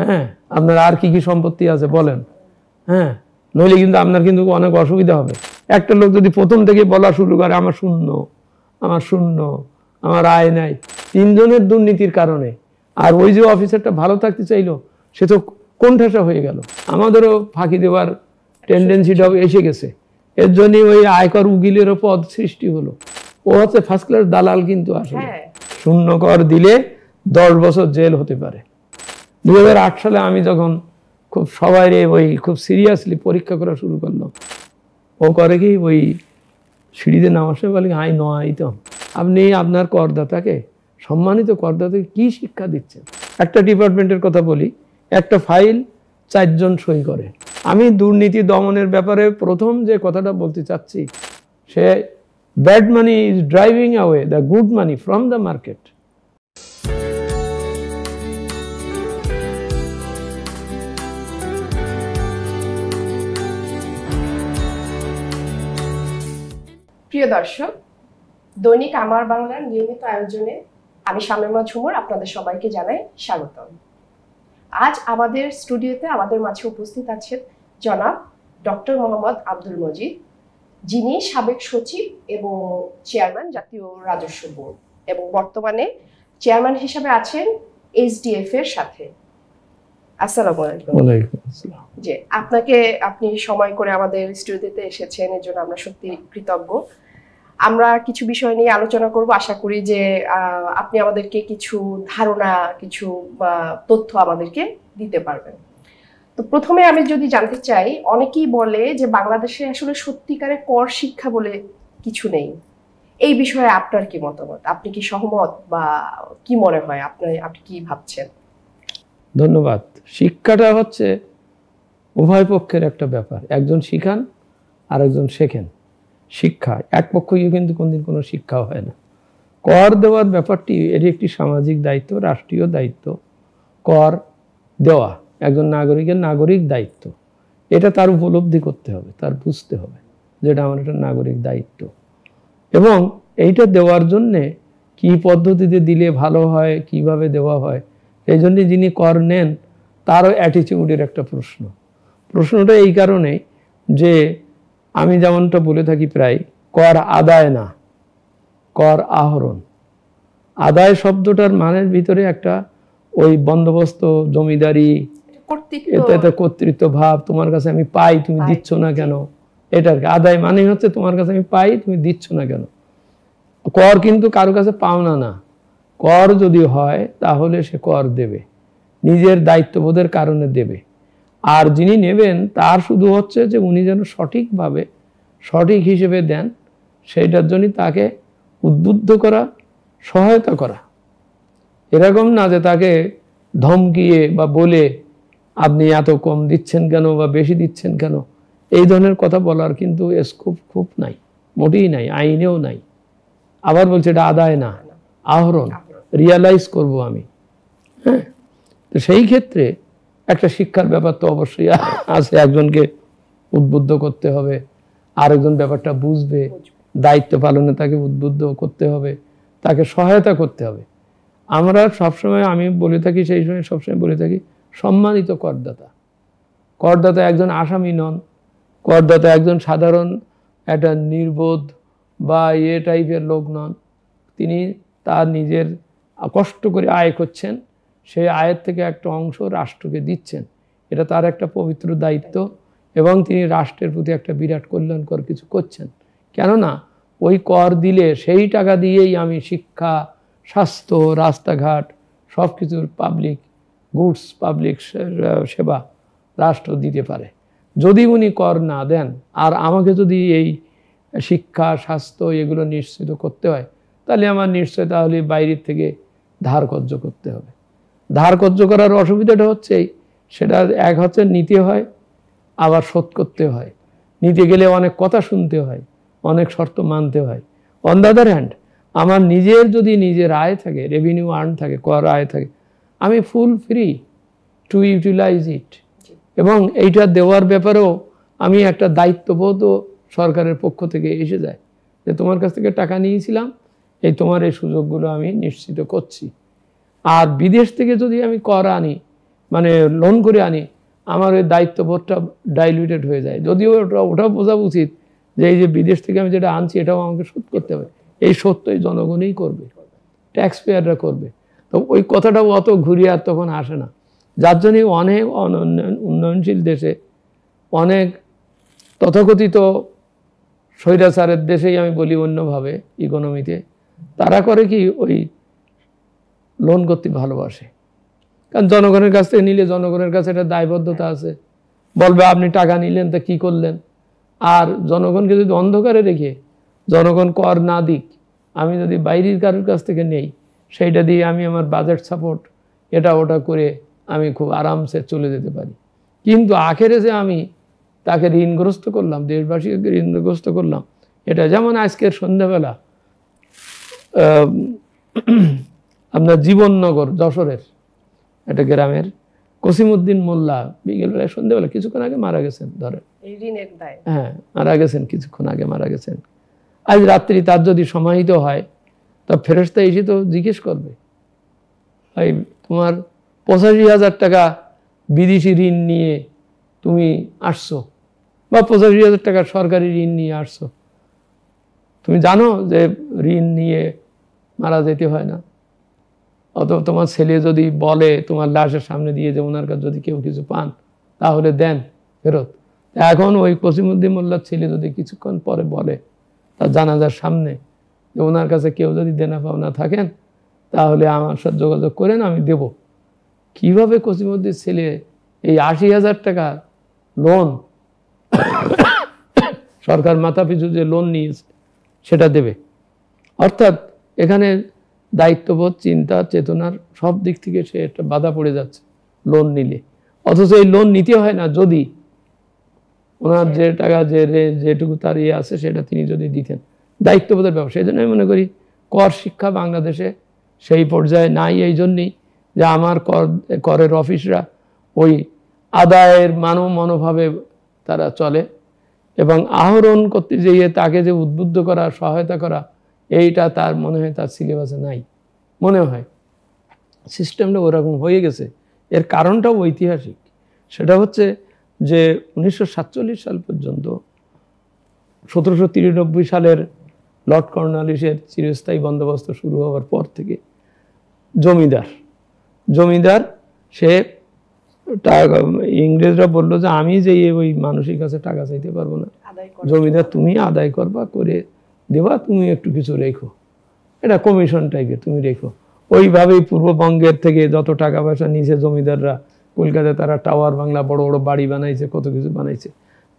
হ্যাঁ, আপনার আর কি কি সম্পত্তি আছে বলেন। হ্যাঁ, নইলে কিন্তু আপনার কিন্তু অনেক অসুবিধা হবে। একটা লোক যদি প্রথম থেকে বলা শুরু করে আমার শূন্য, আমার শূন্য, আমার আয় নাই, তিনজনের দুর্নীতির কারণে, আর ওই যে অফিসারটা ভালো থাকতে চাইলো সে তো কোণঠাসা হয়ে গেল। আমাদেরও ফাঁকি দেওয়ার টেন্ডেন্সিটাও এসে গেছে। এর জন্যই ওই আয়কর উকিলেরও পদ সৃষ্টি হলো। ও হচ্ছে ফার্স্ট ক্লাস দালাল, কিন্তু আসলে শূন্য কর দিলে 10 বছর জেল হতে পারে। 2008 সালে আমি যখন খুব সবাই ওই খুব সিরিয়াসলি পরীক্ষা করা শুরু করলাম, ও করে কি ওই সিঁড়িতে নামার সময় বলে আই নয়তম, আপনি আপনার করদাতাকে, সম্মানিত করদাতাকে কি শিক্ষা দিচ্ছেন? একটা ডিপার্টমেন্টের কথা বলি, একটা ফাইল 4 জন সই করে। আমি দুর্নীতি দমনের ব্যাপারে প্রথম যে কথাটা বলতে চাচ্ছি, সে bad money is driving away the good money from the market. প্রিয় দর্শক, দৈনিক আমার বাংলার নিয়মিত আয়োজনে আমি শামীমা ঝুমুর আপনাদের সবাইকে জানাই স্বাগতম। আজ আমাদের স্টুডিওতে আমাদের মাঝে উপস্থিত আছেন জনাব ডক্টর মোহাম্মদ আব্দুল মজিদ, যিনি সাবেক সচিব এবং চেয়ারম্যান জাতীয় রাজস্ব বোর্ড, এবং বর্তমানে চেয়ারম্যান হিসেবে আছেন SDF এর সাথে। আসসালামু আলাইকুম। ওয়ালাইকুম আসসালাম। যে আপনি সময় করে আমাদের স্টুডিওতে এসেছেন, এর জন্য আমরা সত্যি কৃতজ্ঞ। আমরা কিছু বিষয় নিয়ে আলোচনা করব, আশা করি যে আপনি আমাদেরকে কিছু ধারণা, কিছু তথ্য আমাদেরকে দিতে পারবেন। তো প্রথমে আমি যদি জানতে চাই, অনেকেই বলে যে বাংলাদেশে আসলে সত্যিকারের কর শিক্ষা বলে কিছু নেই। এই বিষয়ে আপনার কি মতামত? আপনি কি সহমত, বা কি মনে হয়, আপনি কি ভাবছেন? ধন্যবাদ। শিক্ষাটা হচ্ছে উভয় পক্ষের একটা ব্যাপার, একজন শিখান আর একজন শেখেন। শিক্ষা এক পক্ষই কিন্তু কোনদিন কোনো শিক্ষা হয় না। কর দেওয়ার ব্যাপারটি এর একটি সামাজিক দায়িত্ব, রাষ্ট্রীয় দায়িত্ব। কর দেওয়া একজন নাগরিকের নাগরিক দায়িত্ব, এটা তার উপলব্ধি করতে হবে, তার বুঝতে হবে যেটা আমার একটা নাগরিক দায়িত্ব। এবং এইটা দেওয়ার জন্যে কি পদ্ধতিতে দিলে ভালো হয়, কিভাবে দেওয়া হয়, এই জন্যে যিনি কর নেন তারও অ্যাটিটিউডের একটা প্রশ্নটা এই কারণে যে আমি যেমনটা বলে থাকি প্রায়, কর আদায় না, কর আহরণ। আদায় শব্দটার মানের ভিতরে একটা ওই বন্দোবস্ত, জমিদারি, এতে কর্তৃত্ব ভাব, তোমার কাছে আমি পাই তুমি দিচ্ছ না কেন, এটার আদায় মানে হচ্ছে তোমার কাছে আমি পাই তুমি দিচ্ছ না কেন। কর কিন্তু কারো কাছে পাওনা না। কর যদি হয় তাহলে সে কর দেবে, নিজের দায়িত্ববোধের কারণে দেবে। আর যিনি নেবেন তার শুধু হচ্ছে যে উনি যেন সঠিকভাবে, সঠিক হিসেবে দেন, সেইটার জন্য তাকে উদ্বুদ্ধ করা, সহায়তা করা। এরকম না যে তাকে ধমকিয়ে বা বলে আপনি এত কম দিচ্ছেন কেন বা বেশি দিচ্ছেন কেন, এই ধরনের কথা বলার কিন্তু স্কোপ খুব নাই, মোটেই নাই, আইনেও নাই। আবার বলছে এটা আদায় না, আহরণ, রিয়ালাইজ করব আমি। হ্যাঁ, তো সেই ক্ষেত্রে একটা শিক্ষার ব্যাপার তো অবশ্যই আছে। একজনকে উদ্বুদ্ধ করতে হবে, আরেকজন ব্যাপারটা বুঝবে, দায়িত্ব পালনে তাকে উদ্বুদ্ধ করতে হবে, তাকে সহায়তা করতে হবে। আমরা সবসময়, আমি বলে থাকি, সেই সময় সবসময় বলে থাকি, সম্মানিত করদাতা। করদাতা একজন আসামি নন, করদাতা একজন সাধারণ একটা নির্বোধ বা টাইপের লোক নন। তিনি তার নিজের কষ্ট করে আয় করছেন, সেই আয়ের থেকে একটা অংশ রাষ্ট্রকে দিচ্ছেন, এটা তার একটা পবিত্র দায়িত্ব। এবং তিনি রাষ্ট্রের প্রতি একটা বিরাট কল্যাণকর কিছু করছেন। কেননা ওই কর দিলে সেই টাকা দিয়েই আমি শিক্ষা, স্বাস্থ্য, রাস্তাঘাট, সব কিছুর পাবলিক গুডস, পাবলিক সেবা রাষ্ট্র দিতে পারে। যদি উনি কর না দেন, আর আমাকে যদি এই শিক্ষা, স্বাস্থ্য এগুলো নিশ্চিত করতে হয়, তাহলে আমার নিশ্চয় তাহলে বাইরের থেকে ধার কর্য করতে হবে। ধার কর্য করার অসুবিধাটা হচ্ছেই, সেটা এক হচ্ছে নিতে হয়, আবার শোধ করতে হয়। নিতে গেলে অনেক কথা শুনতে হয়, অনেক শর্ত মানতে হয়। অন দ্য আদার হ্যান্ড, আমার নিজের যদি নিজের আয় থাকে, রেভিনিউ আর্ন থাকে, কর আয় থাকে, আমি ফুল ফ্রি টু ইউটিলাইজ ইট। এবং এইটা দেওয়ার ব্যাপারেও আমি একটা দায়িত্ববোধও সরকারের পক্ষ থেকে এসে যায়, যে তোমার কাছ থেকে টাকা নিয়েছিলাম, এই তোমার এই সুযোগগুলো আমি নিশ্চিত করছি। আর বিদেশ থেকে যদি আমি কর আনি, মানে লোন করে আনি, আমার ওই দায়িত্ববোধটা ডাইলিউটেড হয়ে যায়। যদিও ওটাও বোঝা উচিত যে এই যে বিদেশ থেকে আমি যেটা আনছি এটাও আমাকে শোধ করতে হবে, এই শোধটাই জনগণই করবে, ট্যাক্স পেয়াররা করবে। তো ওই কথাটাও অত ঘুরিয়ে আর তখন আসে না। যার জন্যই অনেক উন্নয়নশীল দেশে, অনেক তথাকথিত স্বৈরাচারের দেশেই আমি বলি অন্যভাবে ইকোনমিতে, তারা করে কি ওই লোন করতে ভালোবাসে। কারণ জনগণের কাছ থেকে নিলে জনগণের কাছে একটা দায়বদ্ধতা আছে, বলবে আপনি টাকা নিলেন তা কি করলেন। আর জনগণকে যদি অন্ধকারে রেখে জনগণ কর না দিক, আমি যদি বাইরের কারোর কাছ থেকে নেই, সেইটা দিয়ে আমি আমার বাজেট সাপোর্ট এটা ওটা করে আমি খুব আরামসে চলে যেতে পারি। কিন্তু আখেরে যে আমি তাকে ঋণগ্রস্ত করলাম, দেশবাসীকে ঋণগ্রস্ত করলাম, এটা যেমন আজকের সন্ধ্যাবেলা আপনার জীবননগর যশোরের একটা গ্রামের কসিমউদ্দিন মোল্লা বিকেলবেলায় সন্ধ্যাবেলা কিছুক্ষণ আগে মারা গেছেন, ধরেন হ্যাঁ মারা গেছেন, কিছুক্ষণ আগে মারা গেছেন। আজ রাত্রি তার যদি সমাহিত হয় তা ফেরেশতা এসে তো জিজ্ঞেস করবে, ভাই তোমার 85,000 টাকা বিদেশি ঋণ নিয়ে তুমি আসছো, বা 85,000 টাকা সরকারি ঋণ নিয়ে আসছো, তুমি জানো যে ঋণ নিয়ে মারা যেতে হয় না। অথবা তোমার ছেলে যদি বলে তোমার লাশের সামনে দিয়ে যে ওনার কাছে যদি কেউ কিছু পান তাহলে দেন ফেরত। এখন ওই কসিমউদ্দিন মোল্লার ছেলে যদি কিছুক্ষণ পরে বলে তার জানাজার সামনে যে ওনার কাছে কেউ যদি দেনা পাওনা থাকেন তাহলে আমার সাথে যোগাযোগ করেন, আমি দেব। কিভাবে কসিমউদ্দিন ছেলে এই 80,000 টাকা লোন সরকার মাথা পিছু যে লোন নিয়েছে সেটা দেবে? অর্থাৎ এখানে দায়িত্ববোধ, চিন্তা, চেতনার সব দিক থেকে সে একটা বাধা পড়ে যাচ্ছে লোন নিলে। অথচ এই লোন নিতে হয় না যদি ওনার যে টাকা যেটুকু তার ইয়ে আছে সেটা তিনি যদি দিতেন। দায়িত্ববোধের ব্যাপার। সেই জন্য আমি মনে করি কর শিক্ষা বাংলাদেশে সেই পর্যায়ে নাই, এই জন্যই যে আমার করের অফিসরা ওই আদায়ের মনোভাবে তারা চলে, এবং আহরণ করতে যেয়ে তাকে যে উদ্বুদ্ধ করা, সহায়তা করা, এইটা তার মনে হয় তার সিলেবাসে নাই, মনে হয় সিস্টেমটা ওরকম হয়ে গেছে। এর কারণটাও ঐতিহাসিক। সেটা হচ্ছে যে 1947 সাল পর্যন্ত 1793 সালের লর্ড কর্নওয়ালিসের চিরস্থায়ী বন্দোবস্ত শুরু হওয়ার পর থেকে জমিদার সে ইংরেজরা বললো যে আমি যে ওই মানুষের কাছে টাকা চাইতে পারবো না, জমিদার তুমি আদায় করবা, করে দেবা, তুমি একটু কিছু রেখো, এটা কমিশন টাইপের তুমি রেখো। ওইভাবেই পূর্ববঙ্গের থেকে যত টাকা পয়সা নিয়েছে জমিদাররা, কলকাতায় তারা টাওয়ার বাংলা বড় বড় বাড়ি বানাইছে, কত কিছু বানাইছে,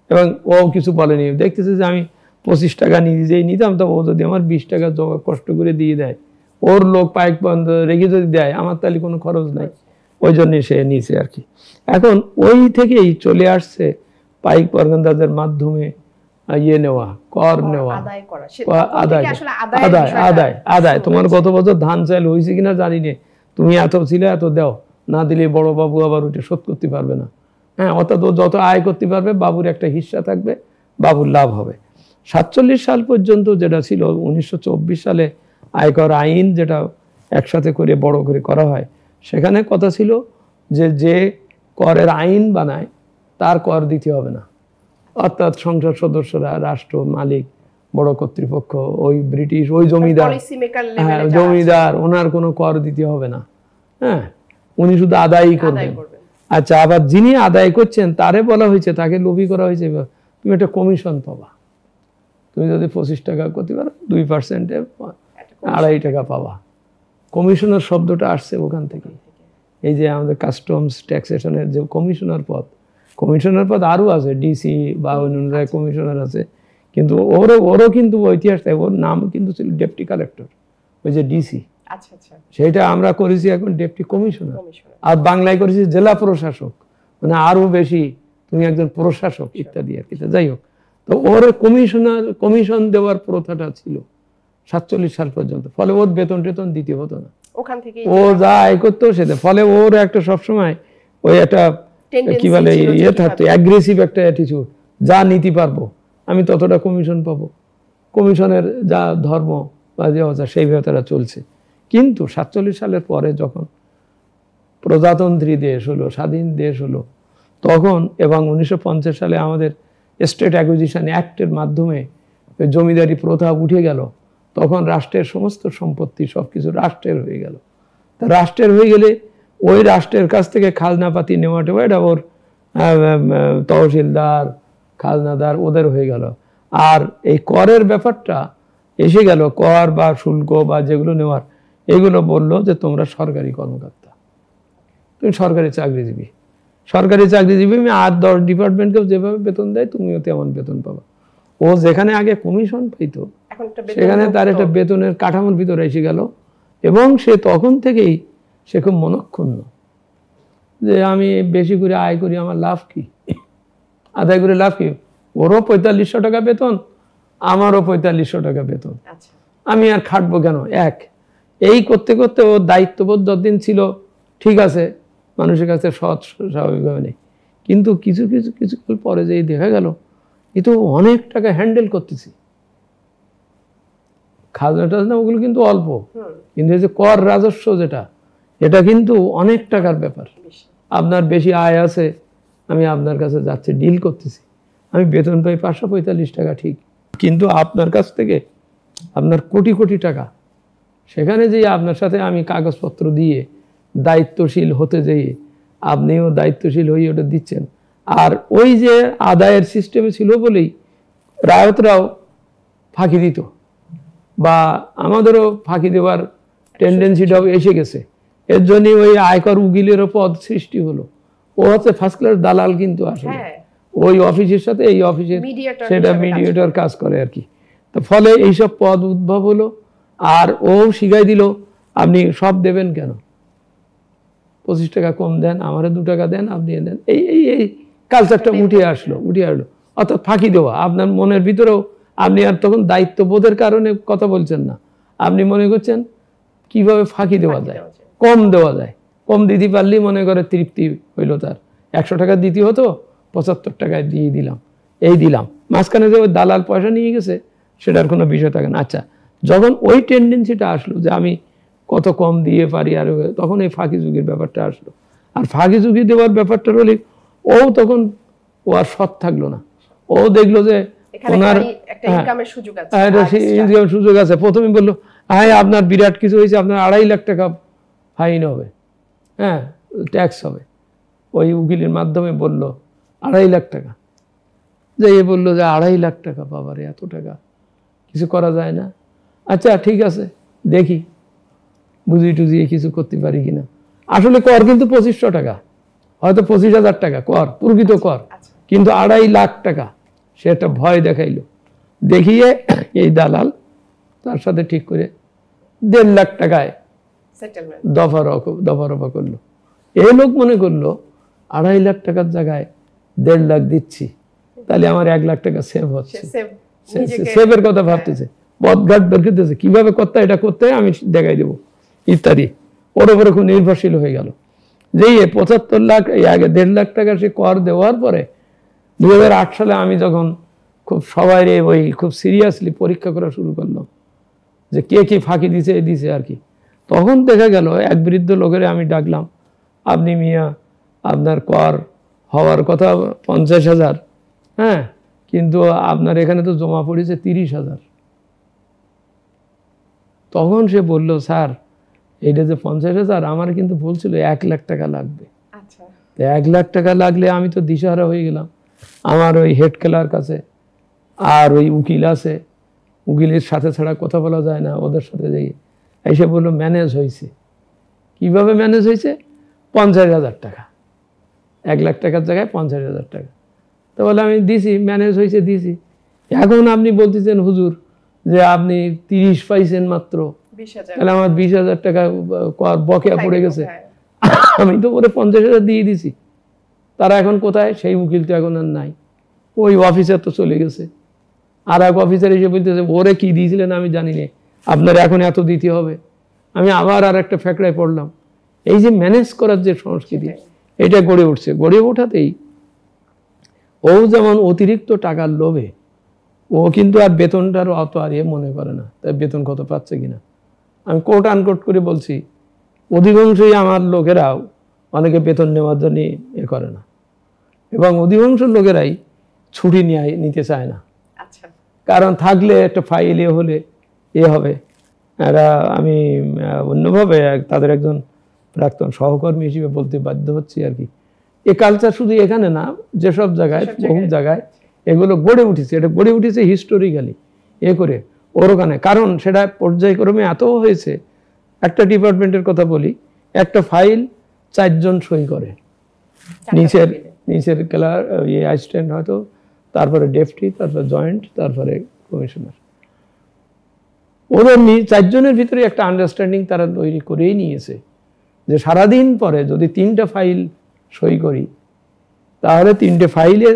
এবং ও কিছু বলেনি। দেখতেছে যে আমি 25 টাকা নিজেই নিতাম, তো ও যদি আমার 20 টাকা কষ্ট করে দিয়ে দেয়, ওর লোক পাইক বন্ধ রেখে যদি দেয়, আমার তাহলে কোনো খরচ নাই, ওই জন্যই সে নিয়েছে আর কি। এখন ওই থেকেই চলে আসছে পাইক পরগন্দাজের মাধ্যমে ইয়ে নেওয়া, কর নেওয়া, আদায়। তোমার গত বছর ধান চাল হয়েছে কিনা জানি না, তুমি এত ছিলে এত দাও, না দিলে বড় বাবু আবার ওইটা শোধ করতে পারবে না। হ্যাঁ, অর্থাৎ ও যত আয় করতে পারবে বাবুর একটা হিস্সা থাকবে, বাবুর লাভ হবে। 47 সাল পর্যন্ত যেটা ছিল, 1924 সালে আয়কর আইন যেটা একসাথে করে বড় করে করা হয়, সেখানে কথা ছিল যে করের আইন বানায় তার কর দিতে হবে না। অর্থাৎ সংসদ সদস্যরা, রাষ্ট্র মালিক, বড় কর্তৃপক্ষ, ওই ব্রিটিশ, ওই জমিদার ওনার কোনো কর দিতে হবে না। হ্যাঁ, উনি শুধু আদায়ই করবেন। আচ্ছা, আবার যিনি আদায় করছেন তারে বলা হয়েছে, তাকে লোভী করা হয়েছে, তুমি একটা কমিশন পাবা, তুমি যদি 25 টাকা করতে পারো 2%-এ 2.5 টাকা পাবা। কমিশনার শব্দটা আসছে ওখান থেকে। এই যে আমাদের কাস্টমস ট্যাক্সেশনের যে কমিশনার পদ আরও আছে, ডিসি বা অন্যান্য কমিশনার আছে, কিন্তু ওরও কিন্তু ইতিহাসটা, ওর নাম কিন্তু ছিল ডেপুটি কালেক্টর, ওই যে ডিসি। সেটা আমরা করেছি এখন ডেপুটি কমিশনার, আর বাংলায় করেছি জেলা প্রশাসক, মানে আরো বেশি তুমি একজন প্রশাসক ইত্যাদি আর কি। যাই হোক, তো ওর কমিশন দেওয়ার প্রথাটা ছিল 47 সাল পর্যন্ত। ফলে ওর বেতন টেতন দিতে হতো না, ওখান থেকে ও যা আয় করতো সেটা। ফলে ওর একটা সবসময় ওই একটা কি বলে ইয়ে থাকতো, অ্যাগ্রেসিভ একটা অ্যাটিটিউড, যা নিতে পারবো আমি ততটা কমিশন পাবো, কমিশনের যা ধর্ম বা যে সেইভাবে তারা চলছে। কিন্তু 47 সালের পরে যখন প্রজাতন্ত্রী দেশ হলো, স্বাধীন দেশ হলো তখন, এবং 1950 সালে আমাদের স্টেট অ্যাকুইজিশন অ্যাক্টের মাধ্যমে জমিদারি প্রথা উঠে গেল, তখন রাষ্ট্রের সমস্ত সম্পত্তি সব কিছু রাষ্ট্রের হয়ে গেল। তা রাষ্ট্রের হয়ে গেলে ওই রাষ্ট্রের কাছ থেকে খাজনাপাতি নেওয়াটা এটা ওর তহসিলদার, খাজনাদার ওদের হয়ে গেল। আর এই করের ব্যাপারটা এসে গেল, কর বা শুল্ক বা যেগুলো নেওয়ার, এগুলো বললো যে তোমরা সরকারি কর্মকর্তা, তুমি সরকারি চাকরিজীবী, সরকারি চাকরিজীবী আমি 8-10 ডিপার্টমেন্টকেও যেভাবে বেতন দেয় তুমিও তেমন বেতন পাবা। ও যেখানে আগে কমিশন পাইতো সেখানে তার একটা বেতনের কাঠামোর ভিতরে এসে গেল, এবং সে তখন থেকেই সে খুব মনক্ষুণ্ণ যে আমি বেশি করে আয় করি, আমার লাভ কি, আদায় করে লাভ কি, ওরও 4500 টাকা বেতন, আমারও 4500 টাকা বেতন, আমি আর খাটবো কেন। এই করতে করতে ও দায়িত্ববোধ যতদিন ছিল ঠিক আছে, মানুষের কাছে সৎ স্বাভাবিকভাবে নেই, কিন্তু কিছুকাল পরে যেই দেখা গেল এ তো অনেক টাকা হ্যান্ডেল করতেছি, খাজনা টাজনা ওগুলো কিন্তু অল্প, কিন্তু এই যে কর রাজস্ব যেটা, এটা কিন্তু অনেক টাকার ব্যাপার। আপনার বেশি আয় আছে, আমি আপনার কাছে যাচ্ছি, ডিল করতেছি, আমি বেতন পাই 545 টাকা ঠিক, কিন্তু আপনার কাছ থেকে আপনার কোটি কোটি টাকা, সেখানে যে আপনার সাথে আমি কাগজপত্র দিয়ে দায়িত্বশীল হতে যেয়ে আপনিও দায়িত্বশীল হয়ে ওটা দিচ্ছেন। আর ওই যে আদায়ের সিস্টেমে ছিল বলেই রায়তরাও ফাঁকি দিত, বা আমাদেরও ফাঁকি দেওয়ার টেন্ডেন্সিটাও এসে গেছে। এর জন্যই ওই আয়কর উকিলেরও পদ সৃষ্টি হলো। ও হচ্ছে ফার্স্ট ক্লাস দালাল, কিন্তু আসলে ওই অফিসের সাথে এই অফিসের সেটা মিডিয়েটর কাজ করে আর কি। তো ফলে এইসব পদ উদ্ভব হলো, আর ও শিখাই দিল আপনি সব দেবেন কেন, 25 টাকা কম দেন, আমারে 2 টাকা দেন, আপনি দেন, এই কালচারটা উঠে আসলো। অর্থাৎ ফাঁকি দেওয়া। আপনার মনের ভিতরেও আপনি আর তখন দায়িত্ববোধের কারণে কথা বলছেন না, আপনি মনে করছেন কিভাবে ফাঁকি দেওয়া যায়, কম দেওয়া যায়, কম দিতে পারলেই মনে করে তৃপ্তি হইল তার। 100 টাকা দিতে হতো, 75 টাকায় দিয়ে দিলাম, এই দিলাম, মাঝখানে যে ওই দালাল পয়সা নিয়ে গেছে সেটার কোনো বিষয় থাকে না। আচ্ছা, যখন ওই টেন্ডেন্সিটা আসলো যে আমি কত কম দিয়ে পারি, আর তখন এই ফাঁকি ঝুঁকির ব্যাপারটা আসলো। আর ফাঁকি ঝুঁকি দেওয়ার ব্যাপারটা হলে ও তখন ও আর সৎ থাকলো না, ও দেখলো যে ওনার সুযোগ আছে। প্রথমে বললো হ্যাঁ আপনার বিরাট কিছু হয়েছে, আপনার 2.5 লাখ টাকা ফাইন হবে, হ্যাঁ ট্যাক্স হবে। ওই উকিলের মাধ্যমে বললো 2.5 লাখ টাকা, যে এ বললো যে 2.5 লাখ টাকা, বাবারে এত টাকা, কিছু করা যায় না। আচ্ছা ঠিক আছে, দেখি বুঝিয়ে টুজিয়ে কিছু করতে পারি কিনা। আসলে কর কিন্তু 2500 টাকা, হয়তো 25,000 টাকা কর, প্রকৃত কর, কিন্তু 2.5 লাখ টাকা। সে একটা ভয় দেখাইলো, দেখিয়ে এই দালাল তার সাথে ঠিক করে 1.5 লাখ টাকায় দফা রফা করলো। এই লোক মনে করলো 2.5 লাখ টাকার জায়গায় 1.5 লাখ দিচ্ছি, তাহলে আমার 1 লাখ টাকা সেভ হচ্ছে, সেভের কথা ভাবতেছে, পথঘাট বের করতেছে, কিভাবে করতে এটা করতে হয় আমি দেখাই দেবো ইত্যাদি। ওর উপরে খুব নির্ভরশীল হয়ে গেল। যেই 75 লাখ, আগে 1.5 লাখ টাকা সে কর দেওয়ার পরে 2008 সালে আমি যখন খুব সবাই ওই খুব সিরিয়াসলি পরীক্ষা করা শুরু করলাম যে কে কি ফাঁকি দিছে আর কি, তখন দেখা গেল এক বৃদ্ধ লোকের আমি ডাকলাম, আপনি মিয়া আপনার কর হওয়ার কথা 50,000, হ্যাঁ, কিন্তু আপনার এখানে তো জমা পড়েছে 30,000। তখন সে বলল স্যার এইটা যে 50,000, আমার কিন্তু বলছিল 1 লাখ টাকা লাগবে। 1 লাখ টাকা লাগলে আমি তো দিশাহারা হয়ে গেলাম। আমার ওই হেড ক্লার্ক আছে, আর ওই উকিল আছে, উকিলের সাথে ছাড়া কথা বলা যায় না, ওদের সাথে যাই এসে বললো ম্যানেজ হয়েছে। কিভাবে ম্যানেজ হয়েছে? 50,000 টাকা, 1 লাখ টাকার জায়গায় 50,000 টাকা। তো বলে আমি দিছি, ম্যানেজ হয়েছে দিছি। এখন আপনি বলতেছেন হুজুর যে আপনি 30 পাইছেন মাত্র, তাহলে আমার 20,000 টাকা বকেয়া পড়ে গেছে, আমি তো ওরে 50,000 দিয়ে দিছি। তারা এখন কোথায়? সেই উকিল তো এখন আর নাই, ওই অফিসার তো চলে গেছে। আর এক অফিসার এসে বলতেছে ওরে কি দিয়েছিলেন আমি জানি না, আপনার এখন এত দিতে হবে। আমি আবার আর একটা ফ্যাকড়ায় পড়লাম। এই যে ম্যানেজ করার যে সংস্কৃতি, এটা গড়ে উঠছে। গড়ে ওঠাতেই ও যেমন অতিরিক্ত টাকার লোভে ও কিন্তু আর বেতনটার অত আর মনে করে না, তাই বেতন কত পাচ্ছে কিনা। আমি কোট আনকোট করে বলছি, অধিকাংশই আমার লোকেরাও অনেকে বেতন নেওয়ার জন্য এ করে না, এবং অধিকাংশ লোকেরাই ছুটি নিতে চায় না। আচ্ছা, কারণ থাকলে একটা ফাইল হলে হবে। এরা আমি অন্যভাবে তাদের একজন প্রাক্তন সহকর্মী হিসেবে বলতে বাধ্য হচ্ছি আর কি, এ কালচার শুধু এখানে না, যেসব জায়গায় বহু জায়গায় এগুলো গড়ে উঠেছে। এটা গড়ে উঠেছে হিস্টোরিক্যালি করে ওর ওখানে, কারণ সেটা পর্যায়ক্রমে এত হয়েছে। একটা ডিপার্টমেন্টের কথা বলি, একটা ফাইল 4 জন সই করে, নিচের ক্লার অ্যাসিস্ট্যান্ট হয়তো, তারপরে ডেপুটি, তারপরে জয়েন্ট, তারপরে কমিশনার। ওদের 4 জনের ভিতরে একটা আন্ডারস্ট্যান্ডিং তারা তৈরি করেই নিয়েছে যে সারাদিন পরে যদি 3টা ফাইল সই করি, তাহলে 3টে ফাইলে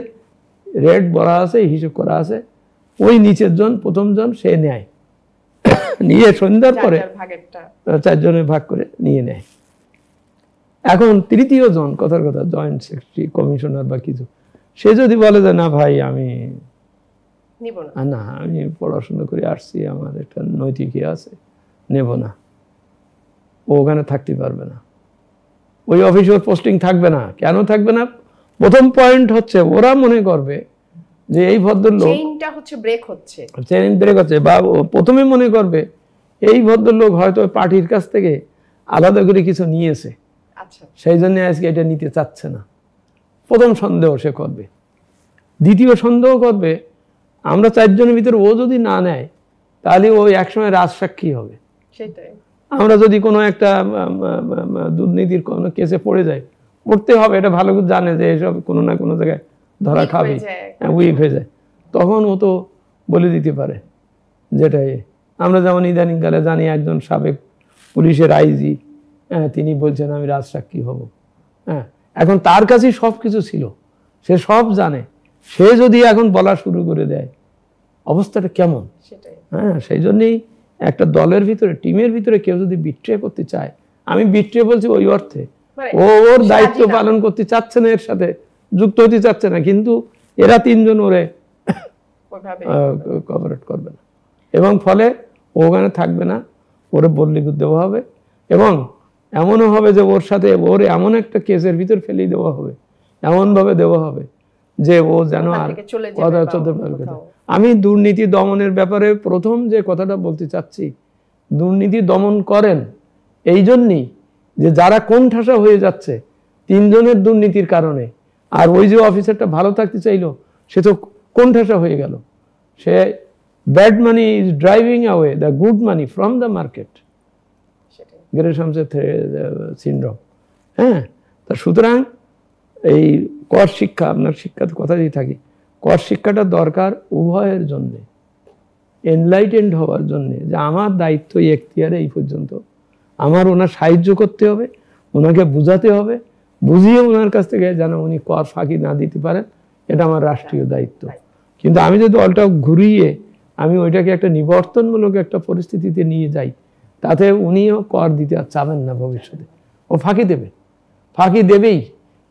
রেট বলা আছে, হিসেব করা আছে, ওই নিচের জন প্রথম জন সে নেয়, নিয়ে সন্ধ্যার পরে 4 জনের ভাগ করে নিয়ে নেয়। এখন তৃতীয় জন, কথার কথা জয়েন্ট সেক্রেটারি, কমিশনার বা কিছু, সে যদি বলে যে না ভাই আমি না, আমি পড়াশোনা করে আসছি, আমার একটা নৈতিক আছে, নেব না, ও ওখানে থাকতে পারবে না, ওই অফিসে ওর পোস্টিং থাকবে না। কেন থাকবে না? প্রথম পয়েন্ট হচ্ছে ওরা মনে করবে যে এই ভদ্রলোক চেইন ব্রেক হচ্ছে, বা প্রথমে মনে করবে এই ভদ্রলোক হয়তো পার্টির কাছ থেকে আলাদা করে কিছু নিয়েছে, সেই জন্য আজকে এটা নিতে চাচ্ছে না। প্রথম সন্দেহ সে করবে। দ্বিতীয় সন্দেহ করবে, আমরা 4 জনের ভিতরে ও যদি না নেয়, তাহলে ও একসময় রাজসাক্ষী হবে। আমরা যদি কোনো একটা দুর্নীতির কোনো কেসে পড়ে যাই, পড়তে হবে, এটা ভালো করে জানে যে এসব কোনো না কোনো জায়গায় ধরা খাবে, উইক হয়ে যায়, তখন ও তো বলে দিতে পারে। যেটাই আমরা যেমন ইদানিংকালে জানি, একজন সাবেক পুলিশের আইজি, তিনি বলছেন আমি রাজসাক্ষী হব। এখন তার কাছেই সব কিছু ছিল, সে সব জানে, সে যদি এখন বলা শুরু করে দেয়, অবস্থাটা কেমন? সেই জন্যই একটা দলের ভিতরে, টিমের ভিতরে কেউ যদি বিট্রে করতে চায়, আমি বিট্রে বলছি ওই অর্থে, ওর দায়িত্ব পালন করতে চাচ্ছে না, এর সাথে যুক্ত হতে চাচ্ছে না, কিন্তু এরা 3 জন ওরে কোঅপারেট করবে না, এবং ফলে ওখানে থাকবে না, ওরে বদলি দেওয়া হবে, এবং এমনও হবে যে ওর সাথে ওর এমন একটা কেসের ভিতর ফেলে দেওয়া হবে, এমনভাবে দেওয়া হবে যে ও যেন আর কথা চলতে পারবে না। আমি দুর্নীতি দমনের ব্যাপারে প্রথম যে কথাটা বলতে চাচ্ছি, দুর্নীতি দমন করেন এই জন্যই যে যারা কোণঠাসা হয়ে যাচ্ছে 3 জনের দুর্নীতির কারণে, আর ওই যে অফিসারটা ভালো থাকতে চাইলো, সে তো কোণঠাসা হয়ে গেল। সে bad money is driving away the good money from the market, গ্রেশামসের সিনড্রোম। তা সুতরাং এই কর শিক্ষা, আপনার শিক্ষার কথা দিয়ে থাকি, কর শিক্ষাটা দরকার উভয়ের জন্যে, এনলাইটেন্ড হওয়ার জন্যে, যে আমার দায়িত্ব এখতিয়ারে এই পর্যন্ত, আমার ওনার সাহায্য করতে হবে, ওনাকে বুঝাতে হবে, বুঝিয়ে ওনার কাছ থেকে যেন উনি কর ফাঁকি না দিতে পারেন, এটা আমার রাষ্ট্রীয় দায়িত্ব। কিন্তু আমি যদি অলটা ঘুরিয়ে আমি ওইটাকে একটা নিবর্তনমূলক একটা পরিস্থিতিতে নিয়ে যাই, তাতে উনিও কর দিতে আর চাবেন না ভবিষ্যতে, ও ফাঁকি দেবে, ফাঁকি দেবেই।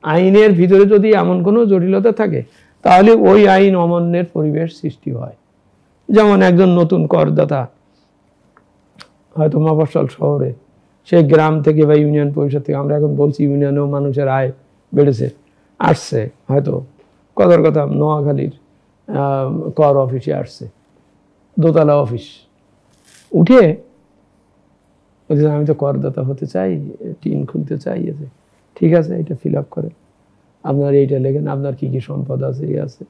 আইনের ভিতরে যদি এমন কোনো জটিলতা থাকে, তাহলে ওই আইন অমান্যের পরিবেশ সৃষ্টি হয়। যেমন একজন নতুন করদাতা হয়তো মফস্বল শহরে, সেই গ্রাম থেকে বা ইউনিয়ন পরিষদ থেকে, আমরা এখন বলছি ইউনিয়নেও মানুষের আয় বেড়েছে, আসছে হয়তো কথার কথা নোয়াখালীর কর অফিসে আসছে, দোতলা অফিস, উঠে বলছে আমি তো করদাতা হতে চাই, টিন খুলতে চাই, ঠিক আছে এটা ফিল আপ করে, আপনার এইটা লেখেন, আপনার কি কি সম্পদ আছে, এই আছে।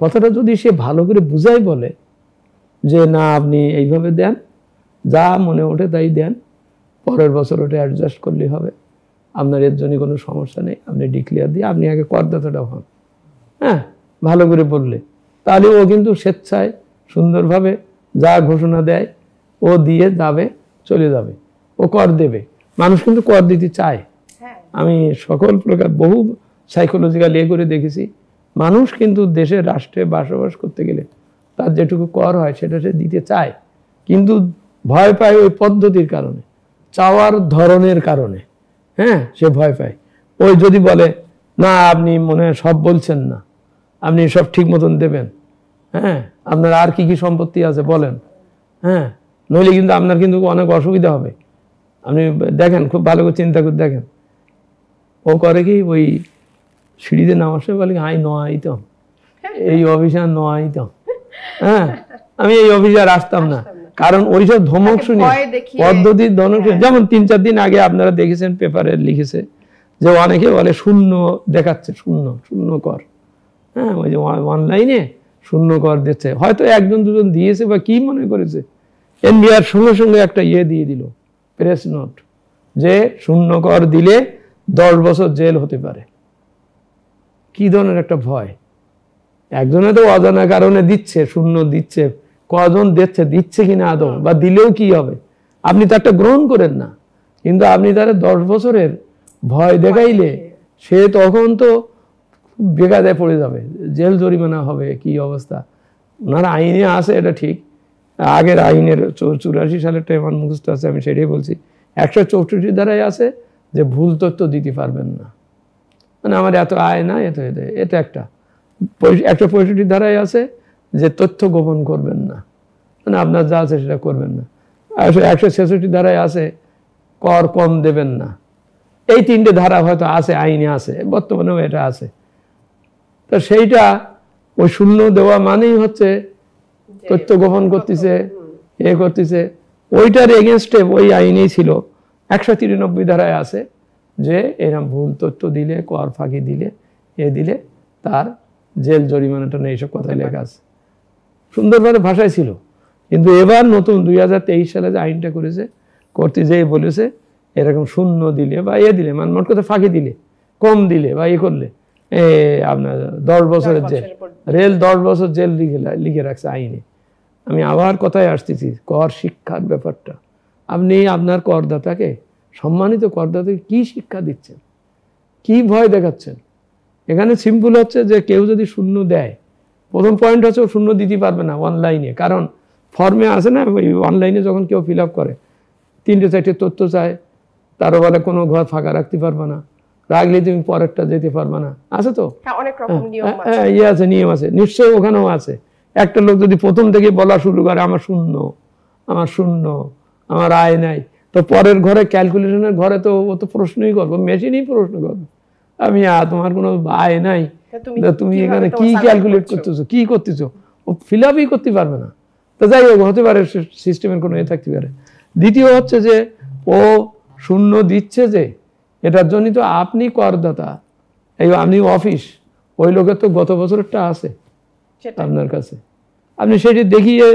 কথাটা যদি সে ভালো করে বুঝাই বলে যে না আপনি এইভাবে দেন, যা মনে ওঠে তাই দেন, পরের বছর ওটা অ্যাডজাস্ট করলেই হবে, আপনার এর জন্য কোনো সমস্যা নেই, আপনি ডিক্লেয়ার দিয়ে আপনি আগে করদাতাটা হন, ভালো করে বললে, তাহলে ও কিন্তু স্বেচ্ছায় সুন্দরভাবে যা ঘোষণা দেয় ও দিয়ে যাবে, চলে যাবে, ও কর দেবে। মানুষ কিন্তু কর দিতে চায়, আমি সকল প্রকার বহু সাইকোলজিক্যাল করে দেখেছি, মানুষ কিন্তু দেশে রাষ্ট্রে বসবাস করতে গেলে তার যেটুকু কর হয় সেটা সে দিতে চায়, কিন্তু ভয় পায় ওই পদ্ধতির কারণে, চাওয়ার ধরনের কারণে, সে ভয় পায়। ওই যদি বলে না আপনি মনে হয় সব বলছেন না, আপনি সব ঠিক মতন দেবেন, আপনার আর কি কি সম্পত্তি আছে বলেন, নইলে কিন্তু আপনার কিন্তু অনেক অসুবিধা হবে, আপনি দেখেন, খুব ভালো করে চিন্তা করে দেখেন, ও করে কি ওই সিঁড়িতে নামার সময় বলে আই ন আইতাম, এই অফিসে আর ন আইতাম, হ্যাঁ আমি এই অফিসে আর আসতাম না। কারণ ওইসব ধমক শুনে পদ্ধতির ধমক শুনে, যেমন 3-4 দিন আগে আপনারা দেখেছেন পেপারে লিখেছে যে অনেকে বলে শূন্য দেখাচ্ছে, শূন্য শূন্য কর, হ্যাঁ ওই যে অনলাইনে শূন্য কর দিচ্ছে, হয়তো 1-2জন দিয়েছে বা কি মনে করেছে, এনবিআর সঙ্গে সঙ্গে একটা ইয়ে দিয়ে দিল প্রেস নোট যে শূন্য কর দিলে 10 বছর জেল হতে পারে। কি ধরনের একটা ভয়! একজনে তো অজানা কারণে দিচ্ছে, শূন্য দিচ্ছে, কজন দিচ্ছে কিনা আদৌ, বা দিলেও কি হবে, আপনি তারটা গ্রহণ করেন না, কিন্তু আপনি তার 10 বছরের ভয় দেখাইলে সে তখন তো বেকায়দায় পড়ে যাবে, জেল জরিমানা হবে, কি অবস্থা। ওনার আইনে আছে এটা ঠিক, আগের আইনের 84 সালেরটা আমার মুখস্থ আছে, আমি সেটাই বলছি। 164 ধারায় আছে যে ভুল তথ্য দিতে পারবেন না, মানে আমার এত আয় না, এটা একটা 165 ধারায় আছে যে তথ্য গোপন করবেন না, মানে আপনার যা আছে সেটা করবেন না। 166 ধারায় আছে কর কম দেবেন না। এই 3টে ধারা হয়তো আছে, আইনে আছে, বর্তমানেও এটা আছে। তো সেইটা ওই শূন্য দেওয়া মানেই হচ্ছে তথ্য গোপন করতেছে, এ করতেছে। ওইটার এগেনস্টে ওই আইনেই ছিল 193 ধারায় আছে যে এরকম ভুল তথ্য দিলে, কর ফাঁকি দিলে, দিলে তার জেল জরিমানাটা নেই, এইসব কথাই লেখা আছে, সুন্দরভাবে ভাষায় ছিল। কিন্তু এবার নতুন 2023 সালে যে আইনটা করেছে, করতে যেয়ে বলেছে এরকম শূন্য দিলে বা দিলে, মানে মোট কথা ফাঁকি দিলে, কম দিলে বা করলে আপনার 10 বছরের জেল, রেল 10 বছর জেল লিখে রাখছে আইনে। আমি আবার কথায় আসতেছি, কর শিক্ষার ব্যাপারটা। আপনি আপনার করদাতাকে, সম্মানিত করদাতাকে কি শিক্ষা দিচ্ছেন, কি ভয় দেখাচ্ছেন? এখানে সিম্পল হচ্ছে যে কেউ যদি শূন্য দেয়, প্রথম পয়েন্ট হচ্ছে ও শূন্য দিতে পারবে না অনলাইনে, কারণ ফর্মে আছে না, ওই অনলাইনে যখন কেউ ফিল আপ করে 3-4টে তথ্য চায়, তারও বলে কোনো ঘর ফাঁকা রাখতে পারবে না, রাখলে তুমি পরেরটা যেতে পারবে না, আছে তো অনেক রকম নিয়ম আছে, ইয়ে আছে, নিয়ম আছে, নিশ্চয়ই ওখানেও আছে। একটা লোক যদি প্রথম থেকে বলা শুরু করে আমার শূন্য, আমার শূন্য, আমার আয় নাই, তো পরের ঘরে ক্যালকুলেশনের ঘরে তো ও তো প্রশ্নই করবো, মেশিনই প্রশ্ন করবে, আমি তোমার কোনো আয় নাই, তুমি এখানে কি ক্যালকুলেট করতেছো, কি করতেছো, ও ফিল আপই করতে পারবে না। তো যাই হোক, হতে পারে সিস্টেমের কোনো থাকতে পারে। দ্বিতীয় হচ্ছে যে ও শূন্য দিচ্ছে, যে এটার জন্যই তো আপনি করদাতা, এই আপনি অফিস, ওই লোকের তো গত বছরেরটা আছে আপনার কাছে, আপনি সেটি দেখিয়ে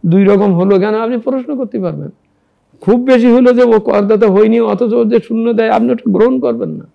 2 রকম হলো কেন আপনি প্রশ্ন করতে পারবেন। খুব বেশি হলো যে ও করদাতা হয়নি, অথচ যে শূন্য দেয় আপনি ওটা গ্রহণ করবেন না।